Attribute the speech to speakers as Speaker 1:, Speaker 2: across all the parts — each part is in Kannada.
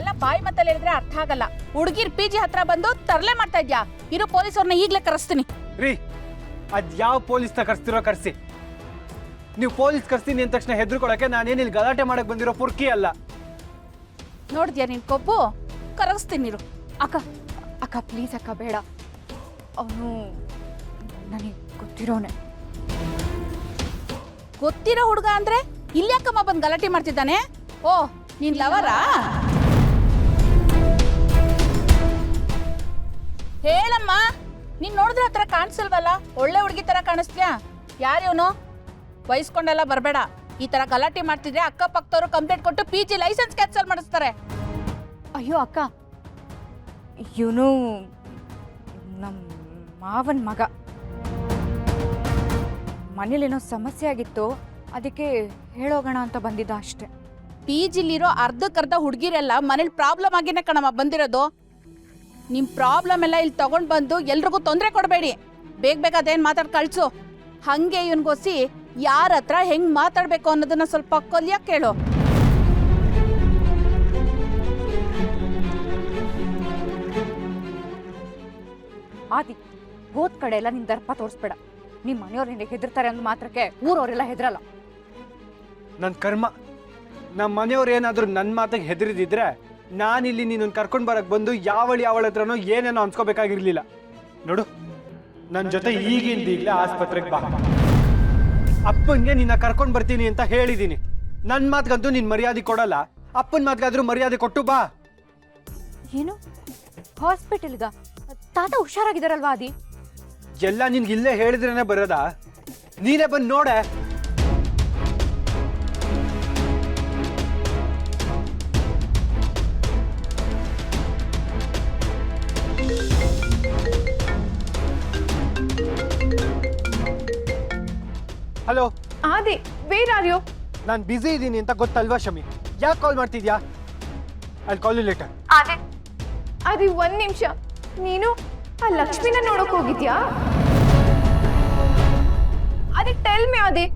Speaker 1: ಎಲ್ಲ ಬಾಯಿ ಮತ್ತಲ್ಲಿ ಹೇಳಿದ್ರೆ ಅರ್ಥ ಆಗಲ್ಲ. ಹುಡುಗಿರ್ ಪಿಜಿ ಹತ್ರ ಬಂದು ತರಲೆ ಮಾಡ್ತಾ ಇದ್ಯಾ? ಇರು ಪೊಲೀಸವ್ರನ್ನ ಈಗ್ಲೇ ಕರೆಸ್ತೀನಿ.
Speaker 2: ರೀ, ಅದ್ ಯಾವ ಪೊಲೀಸ್ನ ಕರ್ಸ್ತಿರೋ ಕರ್ಸಿ. ನೀವು ಪೊಲೀಸ್ ಕರ್ಸ್ತೀನಿ ಅಂದ ತಕ್ಷಣ ಹೆದರ್ಕೊಳಕ್ಕೆ ನಾನೇನಿಲ್ಲಿ ಗಲಾಟೆ ಮಾಡಕ್ ಬಂದಿರೋ ಪುರ್ಕಿ ಅಲ್ಲ.
Speaker 1: ನೋಡಿದ್ಯಾ ನಿನ್ ಕೊಬ್ಬು? ಕರೆಸ್ತೀನಿ ಇರು.
Speaker 3: ಅಕ್ಕ ಅಕ್ಕ ಪ್ಲೀಸ್ ಅಕ್ಕ ಬೇಡ, ಅವನು ನನಗೆ ಗೊತ್ತಿರೋನೆ.
Speaker 1: ಗೊತ್ತಿರೋ ಹುಡುಗ ಅಂದ್ರೆ ಇಲ್ಯಾಕಮ್ಮ ಬಂದು ಗಲಾಟೆ ಮಾಡ್ತಿದ್ದಾನೆ? ಓ, ನೀನ್ ಲವರಾ? ಹೇಳಮ್ಮ, ನೀನ್ ನೋಡಿದ್ರೆ ಆ ಥರ ಕಾಣಿಸಲ್ವಲ್ಲ, ಒಳ್ಳೆ ಹುಡುಗಿ ತರ ಕಾಣಿಸ್ತೀಯಾ? ಯಾರಿವನು? ವಹಿಸ್ಕೊಂಡೆಲ್ಲ ಬರಬೇಡ. ಈ ತರ ಗಲಾಟೆ ಮಾಡ್ತಿದ್ರೆ ಅಕ್ಕಪಕ್ಕದವರು ಕಂಪ್ಲೇಂಟ್ ಕೊಟ್ಟು ಪಿಜಿ ಲೈಸೆನ್ಸ್ ಕ್ಯಾನ್ಸಲ್ ಮಾಡಿಸ್ತಾರೆ.
Speaker 3: ಅಯ್ಯೋ ಅಕ್ಕ, ಇವನು ನಮ್ಮ ಮಾವನ ಮಗ. ಮನೇಲೇನೋ ಸಮಸ್ಯೆ ಆಗಿತ್ತು, ಅದಕ್ಕೆ ಹೇಳೋಗೋಣ ಅಂತ ಬಂದಿದ್ದ ಅಷ್ಟೆ.
Speaker 1: ಪಿಜಿಲಿರೋ ಅರ್ಧಕ್ಕರ್ಧ ಹುಡುಗಿರೆಲ್ಲ ಮನೇಲಿ ಪ್ರಾಬ್ಲಮ್ ಆಗಿನೇ ಕಣಮ್ಮ ಬಂದಿರೋದು. ನಿಮ್ ಪ್ರಾಬ್ಲಮ್ ಎಲ್ಲ ಇಲ್ಲಿ ತಗೊಂಡ್ ಬಂದು ಎಲ್ರಿಗೂ ತೊಂದರೆ ಕೊಡಬೇಡಿ. ಬೇಗ ಅದೇನ್ ಮಾತಾಡ್ ಕಳ್ಸು. ಹಂಗೆ ಇವನ್ಗೋಸಿ ಯಾರ ಹತ್ರ ಹೆಂಗ್ ಮಾತಾಡ್ಬೇಕು ಅನ್ನೋದನ್ನ ಸ್ವಲ್ಪ ಕಲಿಯಕ್ ಕೇಳು.
Speaker 3: ಆದಿ, ಹೋದ್ ಕಡೆ ಎಲ್ಲ ನಿನ್ ದರ್ಪ ತೋರಿಸ್ಬೇಡ. ನಿಮ್ಮ ಮನೆಯವ್ರು ನಿನಗೆ ಹೆದರ್ತಾರೆ ಅಂದ ಮಾತ್ರಕ್ಕೆ ಊರವರೆಲ್ಲ ಹೆದರಲ್ಲ.
Speaker 2: ನನ್ನ ಕರ್ಮ. ನಮ್ಮ ಮನೆಯವ್ರು ಏನಾದರೂ ನನ್ನ ಮಾತಿಗೆ ಹೆದರಿದಿದ್ರೆ ನಾನಿಲ್ಲಿ ನೀನು ಕರ್ಕೊಂಡು ಬರಕ್ಕೆ ಬಂದು ಯಾವಳ ಹತ್ರನೋ ಏನೇನೋ ಅನ್ಸ್ಕೋಬೇಕಾಗಿರ್ಲಿಲ್ಲ. ನೋಡು, ನನ್ನ ಜೊತೆ ಈಗಿಂದೀಗಲೇ ಆಸ್ಪತ್ರೆಗೆ ಬಾ. ಅಪ್ಪನಿಗೆ ನಿನ್ನ ಕರ್ಕೊಂಡು ಬರ್ತೀನಿ ಅಂತ ಹೇಳಿದ್ದೀನಿ. ನನ್ನ ಮಾತಿಗಂತೂ ನೀನು ಮರ್ಯಾದೆ ಕೊಡಲ್ಲ. ಅಪ್ಪನ ಮಾತಿಗಾದ್ರೂ ಮರ್ಯಾದೆ ಕೊಟ್ಟು ಬಾ.
Speaker 3: ಏನು ಹಾಸ್ಪಿಟಲ್ಗ? ತಾತ ಹುಷಾರಾಗಿದ್ದಾರಲ್ವಾ ಆದಿ?
Speaker 2: ಎಲ್ಲ ನಿನ್ಗೆ ಇಲ್ಲೇ ಹೇಳಿದ್ರೇನೆ ಬರೋದಾ? ನೀನೇ ಬಂದು ನೋಡೆ. Hello
Speaker 4: Adi, where are you?
Speaker 2: ನಾನು ಬ್ಯುಸಿ ಇದ್ದೀನಿ ಅಂತ ಗೊತ್ತಲ್ವಾ ಶಮಿ? ಯಾಕೆ ಕಾಲ್ ಮಾಡ್ತಿದ್ಯಾ? I call you later.
Speaker 4: Adi, ಒಂದ್ ನಿಮಿಷ. ನೀನು ಆ ಲಕ್ಷ್ಮಿನ ನೋಡಕ್ ಹೋಗಿದ್ಯಾ? ಆದಿ, ಟೆಲ್ ಮಿ ಆದಿ.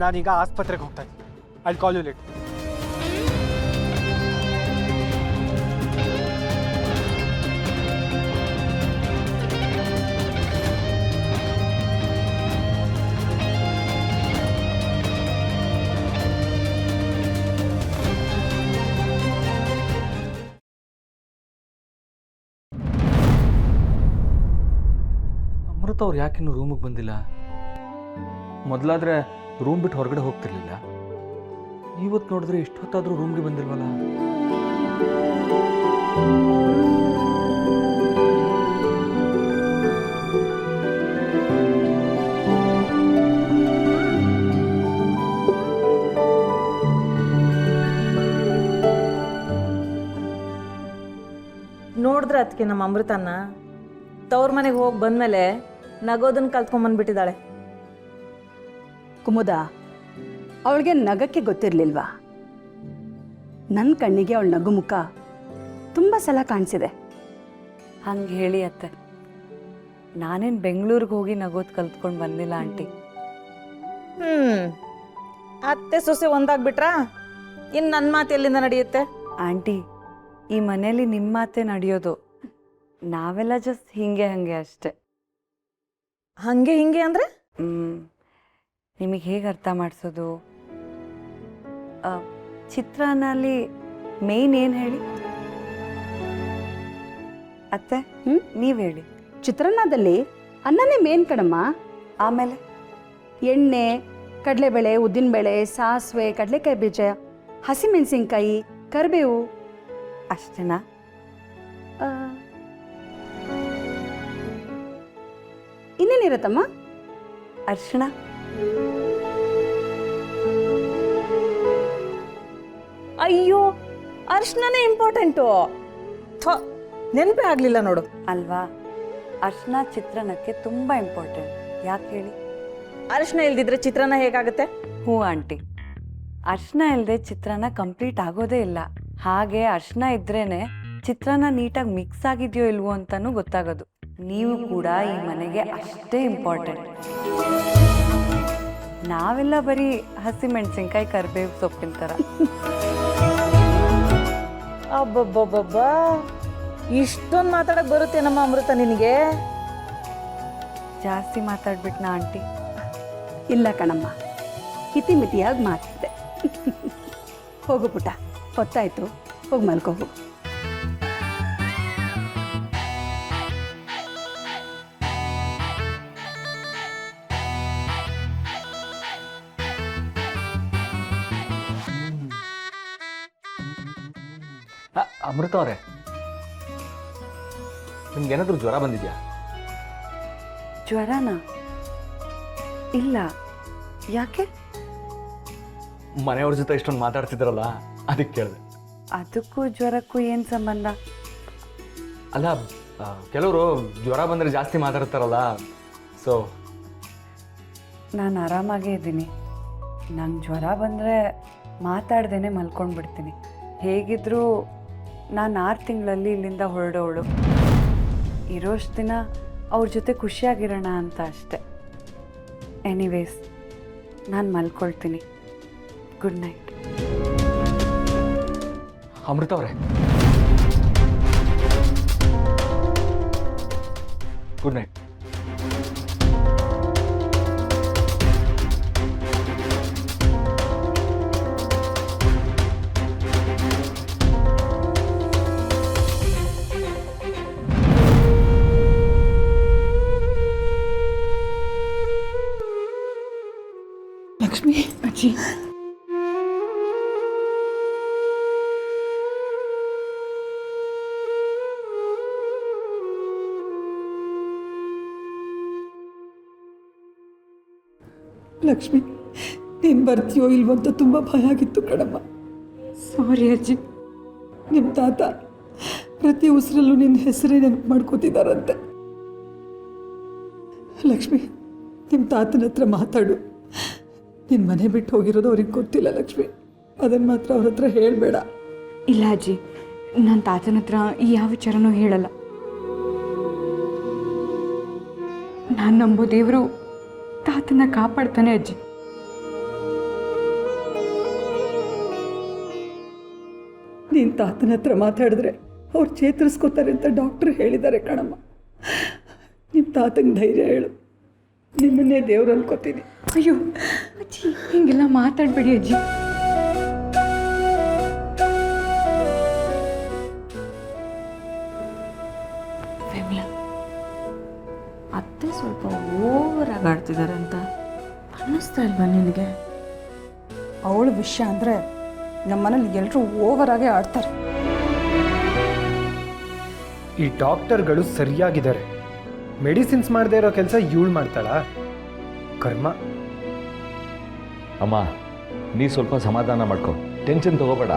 Speaker 2: ನಾನೀಗ ಆಸ್ಪತ್ರೆಗೆ ಹೋಗ್ತಾ ಇದ್ದೀನಿ. I call you later.
Speaker 5: Amrita ಅವ್ರು ಯಾಕಿನ್ನು ರೂಮಿಗೆ ಬಂದಿಲ್ಲ? ಮೊದಲಾದ್ರೆ ರೂಮ್ ಬಿಟ್ಟು ಹೊರಗಡೆ ಹೋಗ್ತಿರ್ಲಿಲ್ಲ. ಇವತ್ತು ನೋಡಿದ್ರೆ ಇಷ್ಟೊತ್ತಾದರೂ ರೂಮ್ಗೆ ಬಂದಿಲ್ವಲ್ಲ.
Speaker 6: ನೋಡಿದ್ರೆ ಅದಕ್ಕೆ ನಮ್ಮ ಅಮೃತನ ತವ್ರ ಮನೆಗೆ ಹೋಗಿ ಬಂದಮೇಲೆ ನಗೋದನ್ನ ಕಲ್ತ್ಕೊಂಡ್ಬಂದ್ಬಿಟ್ಟಿದ್ದಾಳೆ.
Speaker 7: ಕುಮುದ, ಅವಳಿಗೆ ನಗಕ್ಕೆ ಗೊತ್ತಿರಲಿಲ್ವಾ? ನನ್ನ ಕಣ್ಣಿಗೆ ಅವಳ ನಗು ಮುಖ ತುಂಬ ಸಲ ಕಾಣಿಸಿದೆ.
Speaker 8: ಹಂಗೆ ಹೇಳಿ ಅತ್ತೆ, ನಾನೇನು ಬೆಂಗಳೂರಿಗೆ ಹೋಗಿ ನಗೋದು ಕಲ್ತ್ಕೊಂಡು ಬಂದಿಲ್ಲ ಆಂಟಿ.
Speaker 6: ಅತ್ತೆ ಸೊಸೆ ಒಂದಾಗ್ಬಿಟ್ರಾ? ಇನ್ನು ನನ್ನ ಮಾತು ಎಲ್ಲಿಂದ ನಡೆಯುತ್ತೆ?
Speaker 8: ಆಂಟಿ, ಈ ಮನೇಲಿ ನಿಮ್ಮ ಮಾತೇ ನಡೆಯೋದು. ನಾವೆಲ್ಲ ಜಸ್ಟ್ ಹಿಂಗೆ ಅಷ್ಟೆ.
Speaker 6: ಹಂಗೆ ಹಿಂಗೆ ಅಂದರೆ
Speaker 8: ನಿಮಗೆ ಹೇಗೆ ಅರ್ಥ ಮಾಡಿಸೋದು? ಚಿತ್ರಾನ್ನಲ್ಲಿ ಮೇನ್ ಏನು ಹೇಳಿ ಅತ್ತೆ? ನೀವು ಹೇಳಿ.
Speaker 7: ಚಿತ್ರಾನ್ನದಲ್ಲಿ ಅನ್ನನೇ ಮೇನ್ ಕಣಮ್ಮ.
Speaker 8: ಆಮೇಲೆ
Speaker 7: ಎಣ್ಣೆ, ಕಡಲೆಬೇಳೆ, ಉದ್ದಿನಬೇಳೆ, ಸಾಸಿವೆ, ಕಡಲೆಕಾಯಿ ಬೀಜ, ಹಸಿಮೆಣಸಿನ್ಕಾಯಿ, ಕರಿಬೇವು.
Speaker 8: ಅಷ್ಟೇನಾ?
Speaker 7: ಇನ್ನೇನಿರತ್ತಮ್ಮ?
Speaker 8: ಅರ್ಶಿಣ.
Speaker 6: ಅಯ್ಯೋ, ಅರ್ಶಿಣನೇ ಇಂಪಾರ್ಟೆಂಟು. ನೆನಪೇ ಆಗಲಿಲ್ಲ ನೋಡು.
Speaker 8: ಅಲ್ವಾ? ಅರ್ಶಿಣ ಚಿತ್ರಾನ್ನಕ್ಕೆ ತುಂಬ ಇಂಪಾರ್ಟೆಂಟ್. ಯಾಕೆ ಹೇಳಿ?
Speaker 6: ಅರ್ಶಿಣ ಇಲ್ದಿದ್ರೆ ಚಿತ್ರಾನ್ನ ಹೇಗಾಗುತ್ತೆ?
Speaker 8: ಹ್ಞೂ ಆಂಟಿ, ಅರ್ಶಿಣ ಇಲ್ಲದೆ ಚಿತ್ರಾನ್ನ ಕಂಪ್ಲೀಟ್ ಆಗೋದೇ ಇಲ್ಲ. ಹಾಗೆ ಅರ್ಶಿಣ ಇದ್ರೇನೆ ಚಿತ್ರಾನ್ನ ನೀಟಾಗಿ ಮಿಕ್ಸ್ ಆಗಿದೆಯೋ ಇಲ್ವೋ ಅಂತಾನೂ ಗೊತ್ತಾಗೋದು. ನೀವು ಕೂಡ ಈ ಮನೆಗೆ ಅಷ್ಟೇ ಇಂಪಾರ್ಟೆಂಟ್. ನಾವೆಲ್ಲ ಬರೀ ಹಸಿಮೆಣಸಿನ್ಕಾಯಿ, ಕರಿಬೇವು ಸೊಪ್ಪಿನ ಥರ.
Speaker 6: ಅಬ್ಬಬ್ಬಬ್ಬಬ್ಬಾ ಇಷ್ಟೊಂದು ಮಾತಾಡಕ್ ಬರುತ್ತೆ ನಮ್ಮ ಅಮೃತ ನಿನಗೆ?
Speaker 8: ಜಾಸ್ತಿ ಮಾತಾಡ್ಬಿಟ್ನಾ ಆಂಟಿ?
Speaker 7: ಇಲ್ಲ ಕಣಮ್ಮ, ಮಿತಿಯಾಗಿ ಮಾತಾಡಿದೆ. ಹೋಗು ಪುಟ್ಟ, ಹೊತ್ತಾಯ್ತು, ಹೋಗಿ ಮಲ್ಕೋ ಹೋಗು.
Speaker 5: ಅಮೃತ ಅವರೇ, ನಿಮ್ಗೇನಾದ್ರೂ ಜ್ವರ ಬಂದಿದ್ಯಾ?
Speaker 8: ಜ್ವರನಾ? ಇಲ್ಲ, ಯಾಕೆ?
Speaker 5: ಮನೆಯವ್ರ ಜೊತೆ ಇಷ್ಟೊಂದು ಮಾತಾಡ್ತಿದ್ರಲ್ಲ, ಅದಕ್ಕೆ ಕೇಳಿದೆ.
Speaker 8: ಅದಕ್ಕೂ ಜ್ವರಕ್ಕೂ ಏನು ಸಂಬಂಧ?
Speaker 5: ಅಲ್ಲ, ಕೆಲವರು ಜ್ವರ ಬಂದರೆ ಜಾಸ್ತಿ ಮಾತಾಡ್ತಾರಲ್ಲ, ಸೊ
Speaker 8: ನಾನು ಆರಾಮಾಗೇ ಇದ್ದೀನಿ. ನಂಗೆ ಜ್ವರ ಬಂದರೆ ಮಾತಾಡ್ದೇನೆ ಮಲ್ಕೊಂಡ್ಬಿಡ್ತೀನಿ. ಹೇಗಿದ್ದರೂ ನಾನು 6 ತಿಂಗಳಲ್ಲಿ ಇಲ್ಲಿಂದ ಹೊರಡೋಳು. ಇರೋಷ್ಟು ದಿನ ಅವ್ರ ಜೊತೆ ಖುಷಿಯಾಗಿರೋಣ ಅಂತ ಅಷ್ಟೆ. ಎನಿವೇಸ್, ನಾನು ಮಲ್ಕೊಳ್ತೀನಿ. Good night.
Speaker 5: ಅಮೃತ ಅವರೇ, ಗುಡ್ ನೈಟ್.
Speaker 7: ಲಕ್ಷ್ಮಿ ಅಜ್ಜಿ,
Speaker 9: ಲಕ್ಷ್ಮಿ, ನೀನು ಬರ್ತೀಯೋ ಇಲ್ವೋ ಅಂತ ತುಂಬ ಭಯ ಆಗಿತ್ತು ಕಣಮ್ಮ.
Speaker 4: ಸಾರಿ ಅಜ್ಜಿ.
Speaker 9: ನಿಮ್ಮ ತಾತ ಪ್ರತಿ ಉಸಿರಲ್ಲೂ ನಿನ್ನ ಹೆಸರೇ ನೆನಪು ಮಾಡ್ಕೋತಿದ್ದಾರಂತೆ. ಲಕ್ಷ್ಮಿ, ನಿಮ್ಮ ತಾತನ ಹತ್ರ ಮಾತಾಡು. ನಿನ್ನ ಮನೆ ಬಿಟ್ಟು ಹೋಗಿರೋದು ಅವ್ರಿಗೆ ಗೊತ್ತಿಲ್ಲ ಲಕ್ಷ್ಮಿ, ಅದನ್ನು ಮಾತ್ರ ಅವ್ರ ಹತ್ರ ಹೇಳಬೇಡ.
Speaker 4: ಇಲ್ಲ ಅಜ್ಜಿ, ನನ್ನ ತಾತನ ಹತ್ರ ಯಾವ ವಿಚಾರನೂ ಹೇಳಲ್ಲ. ನಾನು ನಂಬೋ ದೇವರು ತಾತನ ಕಾಪಾಡ್ತಾನೆ ಅಜ್ಜಿ.
Speaker 9: ನೀನು ತಾತನ ಹತ್ರ ಮಾತಾಡಿದ್ರೆ ಅವ್ರು ಚೇತರಿಸ್ಕೋತಾರೆ ಅಂತ ಡಾಕ್ಟ್ರು ಹೇಳಿದ್ದಾರೆ ಕಣಮ್ಮ. ನಿಮ್ಮ ತಾತಂಗೆ ಧೈರ್ಯ ಹೇಳು. ನಿಮ್ಮನ್ನೇ ದೇವ್ರು ಅನ್ಕೋತೀನಿ.
Speaker 4: ಅಯ್ಯೋ ಅಜ್ಜಿ, ಹಿಂಗೆಲ್ಲ ಮಾತಾಡಬೇಡಿ ಅಜ್ಜಿ.
Speaker 6: ಅತ್ತೆ ಸ್ವಲ್ಪ ಓವರಾಗಿ ಆಡ್ತಿದ್ದಾರೆ ಅಂತ ಅನ್ನಿಸ್ತಾ ಇಲ್ವಾ ನಿನಗೆ?
Speaker 7: ಅವಳ ವಿಷಯ ಅಂದರೆ ನಮ್ಮನೇಲಿ ಎಲ್ಲರೂ ಓವರಾಗೇ ಆಡ್ತಾರೆ.
Speaker 2: ಈ ಡಾಕ್ಟರ್ಗಳು ಸರಿಯಾಗಿದ್ದಾರೆ. ಮೆಡಿಸಿನ್ಸ್ ಮಾಡದೇ ಇರೋ ಕೆಲಸ ಇವಳು ಮಾಡ್ತಾಳಾ? ಕರ್ಮ.
Speaker 5: ಅಮ್ಮ, ನೀ ಸ್ವಲ್ಪ ಸಮಾಧಾನ ಮಾಡ್ಕೊ, ಟೆನ್ಷನ್ ತಗೋಬೇಡ.